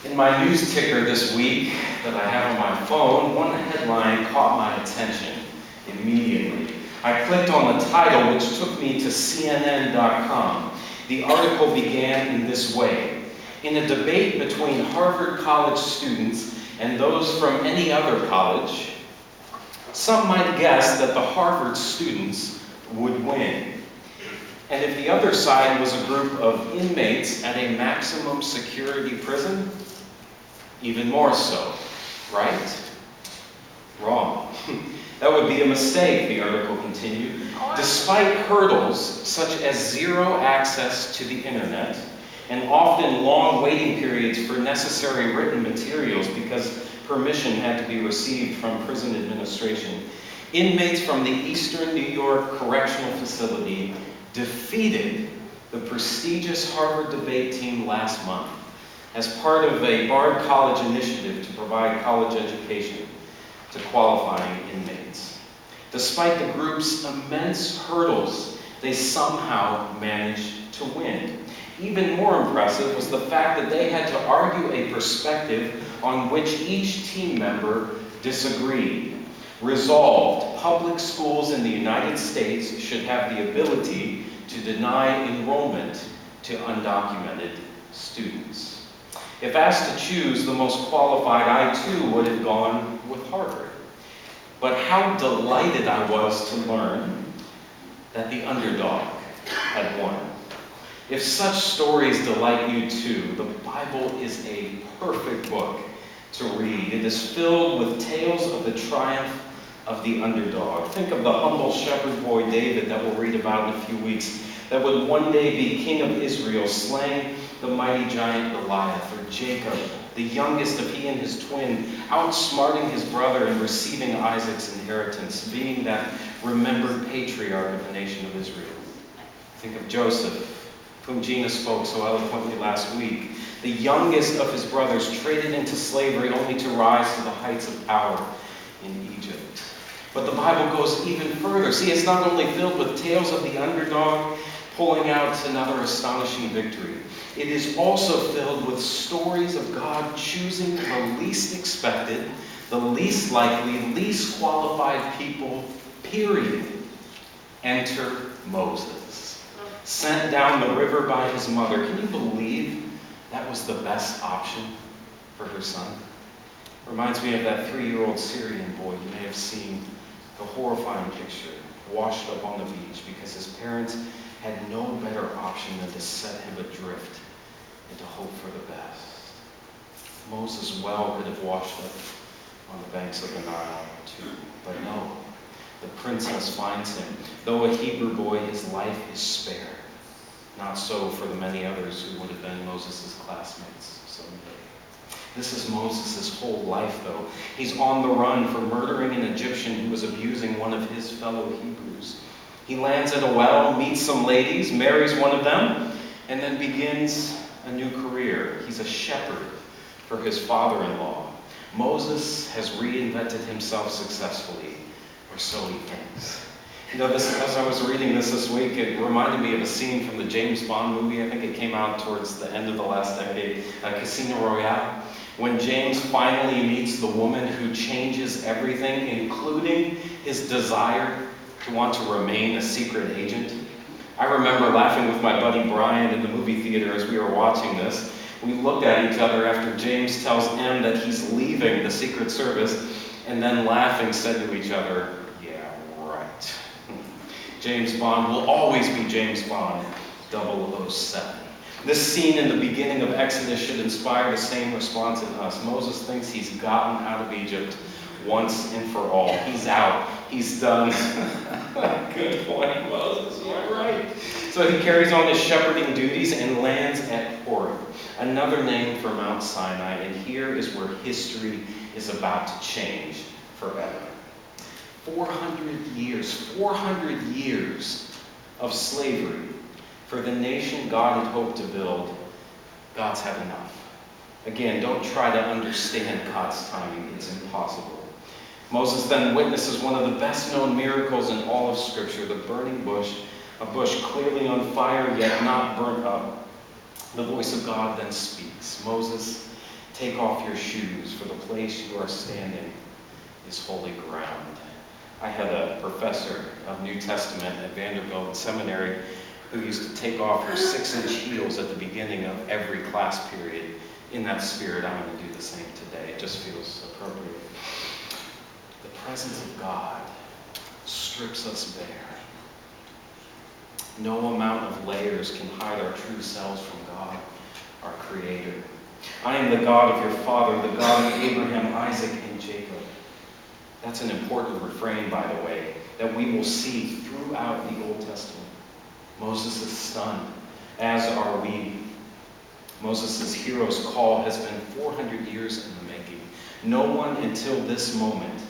In my news ticker this week that I have on my phone, one headline caught my attention immediately. I clicked on the title, which took me to CNN.com. The article began in this way: in a debate between Harvard College students and those from any other college, some might guess that the Harvard students would win. And if the other side was a group of inmates at a maximum security prison, even more so, right? Wrong. That would be a mistake, the article continued. Despite hurdles such as zero access to the internet and often long waiting periods for necessary written materials because permission had to be received from prison administration, inmates from the Eastern New York Correctional Facility defeated the prestigious Harvard debate team last month as part of a Bard College initiative to provide college education to qualifying inmates. Despite the group's immense hurdles, they somehow managed to win. Even more impressive was the fact that they had to argue a perspective on which each team member disagreed. Resolved, public schools in the United States should have the ability to deny enrollment to undocumented students. If asked to choose the most qualified, I too would have gone with Harvard. But how delighted I was to learn that the underdog had won. If such stories delight you too, the Bible is a perfect book to read. It is filled with tales of the triumph of the underdog. Think of the humble shepherd boy David that we'll read about in a few weeks, that would one day be king of Israel, slaying the mighty giant Goliath, or Jacob, the youngest of he and his twin, outsmarting his brother and receiving Isaac's inheritance, being that remembered patriarch of the nation of Israel. Think of Joseph, whom Gina spoke so eloquently last week, the youngest of his brothers, traded into slavery only to rise to the heights of power in Egypt. But the Bible goes even further. See, it's not only filled with tales of the underdog pulling out another astonishing victory. It is also filled with stories of God choosing the least expected, the least likely, least qualified people, period. Enter Moses, sent down the river by his mother. Can you believe that was the best option for her son? Reminds me of that 3-year-old Syrian boy you may have seen, the horrifying picture, washed up on the beach because his parents had no better option than to set him adrift and to hope for the best. Moses well could have washed up on the banks of the Nile too, but no. The princess finds him. Though a Hebrew boy, his life is spared. Not so for the many others who would have been Moses' classmates someday. This is Moses' whole life, though. He's on the run for murdering an Egyptian who was abusing one of his fellow Hebrews. He lands at a well, meets some ladies, marries one of them, and then begins a new career. He's a shepherd for his father-in-law. Moses has reinvented himself successfully, or so he thinks. You know, as I was reading this week, it reminded me of a scene from the James Bond movie. I think it came out towards the end of the last decade, Casino Royale, when James finally meets the woman who changes everything, including his desire to want to remain a secret agent. I remember laughing with my buddy Brian in the movie theater as we were watching this. We looked at each other after James tells M that he's leaving the Secret Service, and then laughing said to each other, "Yeah, right." James Bond will always be James Bond, 007. This scene in the beginning of Exodus should inspire the same response in us. Moses thinks he's gotten out of Egypt once and for all. He's out. He's done. Good point, Moses. You're right. So he carries on his shepherding duties and lands at Horeb, another name for Mount Sinai. And here is where history is about to change forever. 400 years of slavery for the nation God had hoped to build. God's had enough. Again, don't try to understand God's timing. It's impossible. Moses then witnesses one of the best-known miracles in all of Scripture, the burning bush, a bush clearly on fire yet not burnt up. The voice of God then speaks. Moses, Take off your shoes, for the place you are standing is holy ground. I had a professor of New Testament at Vanderbilt Seminary who used to take off her 6-inch heels at the beginning of every class period. In that spirit, I'm going to do the same today. It just feels appropriate. The presence of God strips us bare. No amount of layers can hide our true selves from God, our Creator. I am the God of your father, the God of Abraham, Isaac, and Jacob. That's an important refrain, by the way, that we will see throughout the Old Testament. Moses is stunned, as are we. Moses' hero's call has been 400 years in the making. No one until this moment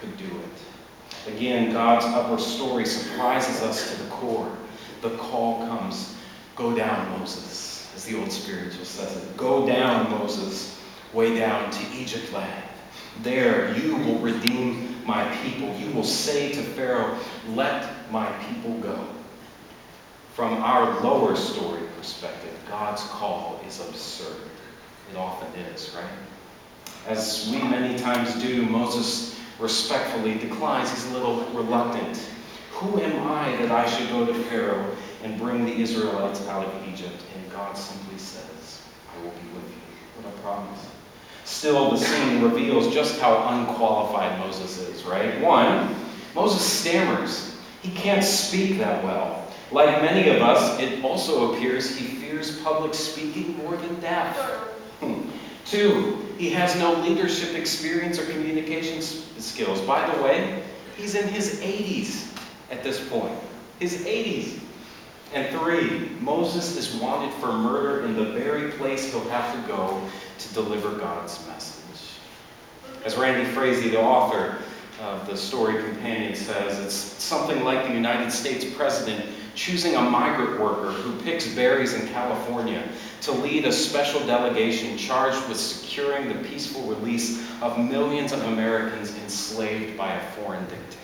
could do it. Again, God's upper story surprises us to the core. The call comes, go down, Moses, as the old spiritual says it. Go down, Moses, way down to Egypt land. There you will redeem my people. You will say to Pharaoh, let my people go. From our lower story perspective, God's call is absurd. It often is, right? As we many times do, Moses respectfully declines. He's a little reluctant. Who am I that I should go to Pharaoh and bring the Israelites out of Egypt? And God simply says, I will be with you. What a promise. Still, the scene reveals just how unqualified Moses is, right? One, Moses stammers. He can't speak that well. Like many of us, it also appears he fears public speaking more than death. Two, he has no leadership experience or communication skills. By the way, he's in his 80s at this point. His 80s. And three, Moses is wanted for murder in the very place he'll have to go to deliver God's message. As Randy Frazee, the author of the story companion, says, it's something like the United States president choosing a migrant worker who picks berries in California to lead a special delegation charged with securing the peaceful release of millions of Americans enslaved by a foreign dictator.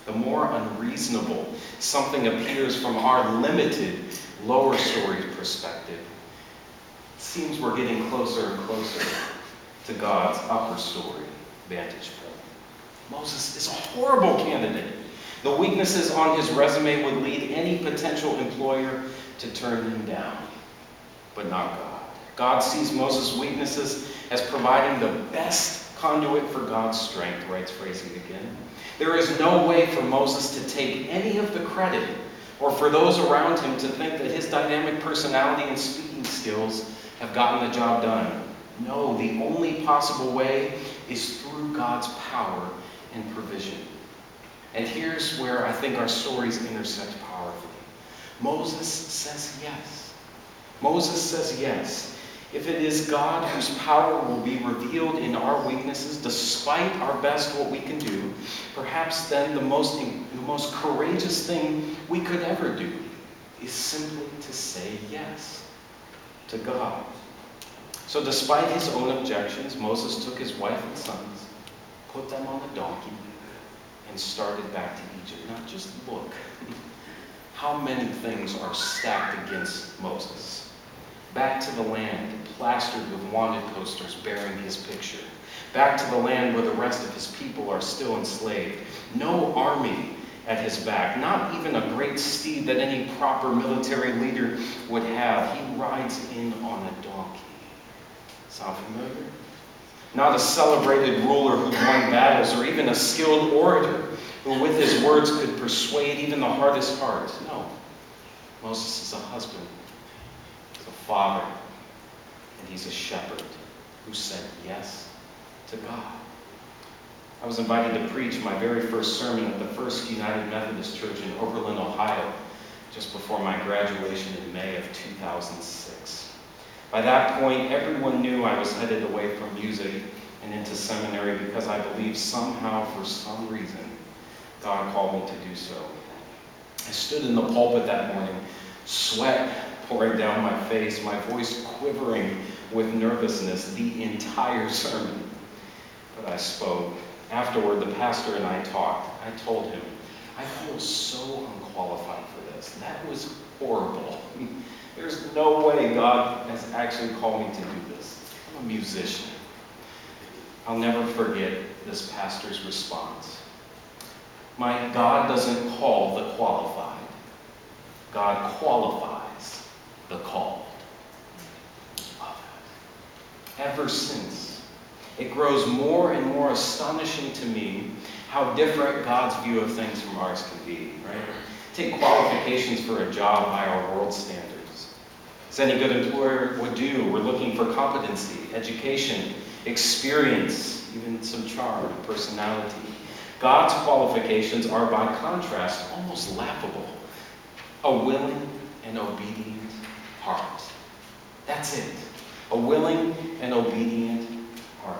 The more unreasonable something appears from our limited lower story perspective, it seems we're getting closer and closer to God's upper story vantage point. Moses is a horrible candidate. The weaknesses on his resume would lead any potential employer to turn him down, but not God. God sees Moses' weaknesses as providing the best conduit for God's strength, writes Frazee again. There is no way for Moses to take any of the credit or for those around him to think that his dynamic personality and speaking skills have gotten the job done. No, the only possible way is through God's power and provision. And here's where I think our stories intersect powerfully. Moses says yes. Moses says yes. If it is God whose power will be revealed in our weaknesses, despite our best what we can do, perhaps then the most courageous thing we could ever do is simply to say yes to God. So despite his own objections, Moses took his wife and sons, put them on the donkey, and started back to Egypt. Now just look how many things are stacked against Moses. Back to the land, plastered with wanted posters bearing his picture. Back to the land where the rest of his people are still enslaved. No army at his back, not even a great steed that any proper military leader would have. He rides in on a donkey. Sound familiar? Not a celebrated ruler who won battles, or even a skilled orator who with his words could persuade even the hardest heart. No. Moses is a husband, he's a father, and he's a shepherd who said yes to God. I was invited to preach my very first sermon at the First United Methodist Church in Oberlin, Ohio, just before my graduation in May of 2006. By that point, everyone knew I was headed away from music and into seminary because I believed somehow, for some reason, God called me to do so. I stood in the pulpit that morning, sweat pouring down my face, my voice quivering with nervousness the entire sermon. But I spoke. Afterward, the pastor and I talked. I told him, I feel so unqualified for this. That was horrible. There's no way God has actually called me to do this. I'm a musician. I'll never forget this pastor's response. My God doesn't call the qualified. God qualifies the called. Ever since, it grows more and more astonishing to me how different God's view of things from ours can be, right? Take qualifications for a job by our world standards. As any good employer would do, we're looking for competency, education, experience, even some charm, personality. God's qualifications are, by contrast, almost laughable. A willing and obedient heart. That's it. A willing and obedient heart.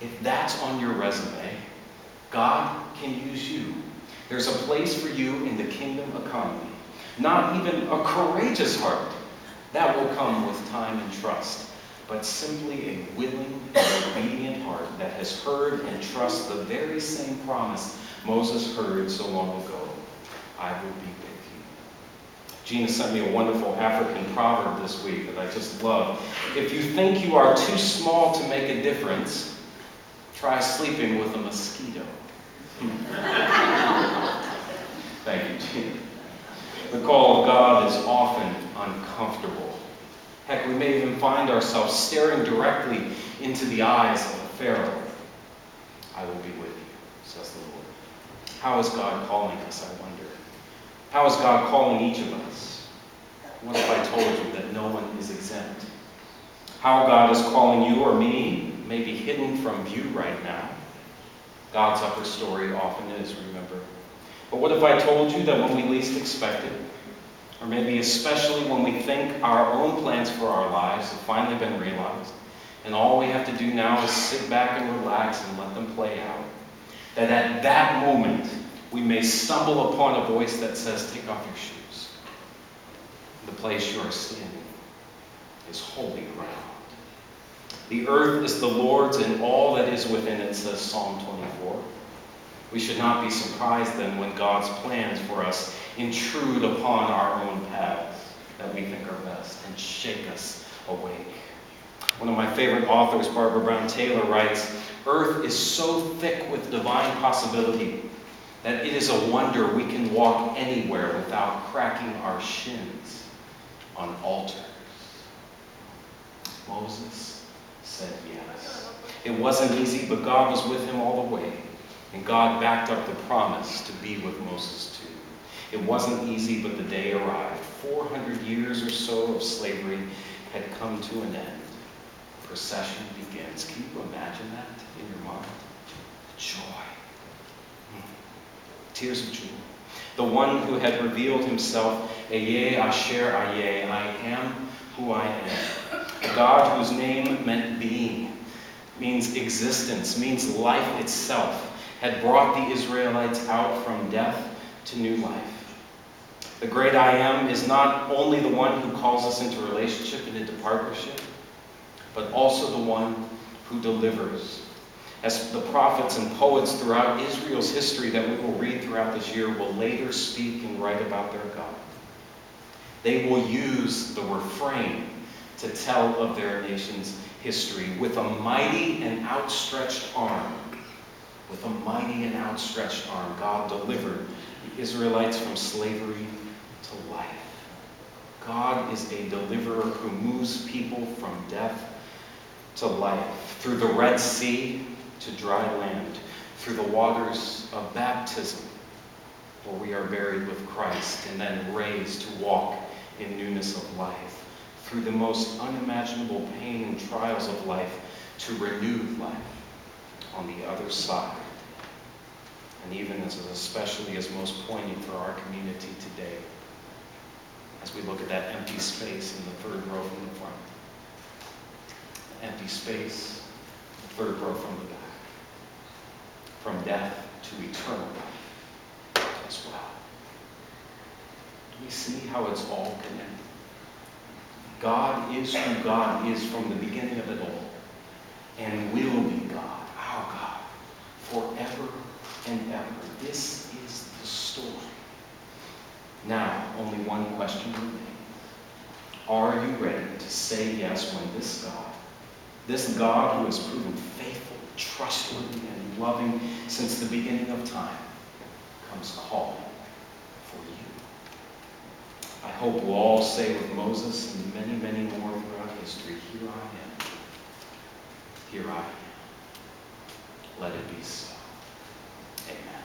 If that's on your resume, God can use you. There's a place for you in the kingdom economy. Not even a courageous heart. That will come with time and trust. But simply a willing and obedient heart that has heard and trusts the very same promise Moses heard so long ago. I will be with you. Gina sent me a wonderful African proverb this week that I just love. If you think you are too small to make a difference, try sleeping with a mosquito. Thank you, Gina. The call of God is often uncomfortable. Heck, we may even find ourselves staring directly into the eyes of a Fairhill. I will be with you, says the Lord. How is God calling us, I wonder? How is God calling each of us? What if I told you that no one is exempt? How God is calling you or me may be hidden from view right now. God's upper story often is, remember. But what if I told you that when we least expect it, or maybe especially when we think our own plans for our lives have finally been realized, and all we have to do now is sit back and relax and let them play out, that at that moment we may stumble upon a voice that says, take off your shoes. The place you are standing is holy ground. The earth is the Lord's and all that is within it, says Psalm 24. We should not be surprised then when God's plans for us intrude upon our own paths that we think are best and shake us awake. One of my favorite authors, Barbara Brown Taylor, writes, earth is so thick with divine possibility that it is a wonder we can walk anywhere without cracking our shins on altars. Moses said yes. It wasn't easy, but God was with him all the way. And God backed up the promise to be with Moses too. It wasn't easy, but the day arrived. 400 years or so of slavery had come to an end. The procession begins. Can you imagine that in your mind? The joy. Tears of joy. The one who had revealed himself, Ayeh Asher Ayeh, I am who I am. A God whose name meant being, means existence, means life itself, had brought the Israelites out from death to new life. The great I Am is not only the one who calls us into relationship and into partnership, but also the one who delivers. As the prophets and poets throughout Israel's history that we will read throughout this year will later speak and write about their God. They will use the refrain to tell of their nation's history with a mighty and outstretched arm. With a mighty and outstretched arm, God delivered the Israelites from slavery to life. God is a deliverer who moves people from death to life, through the Red Sea to dry land, through the waters of baptism, where we are buried with Christ and then raised to walk in newness of life, through the most unimaginable pain and trials of life to renewed life on the other side. And even especially as most poignant for our community today, as we look at that empty space in the third row from the front. Empty space, third row from the back. From death to eternal life as well. Do we see how it's all connected? God is who God is from the beginning of it all, and will be God, our God, forever and ever. This is the story. Now, only one question remains. Are you ready to say yes when this God who has proven faithful, trustworthy, and loving since the beginning of time, comes calling for you? I hope we'll all say with Moses and many, many more throughout history, here I am. Here I am. Let it be so. Amen.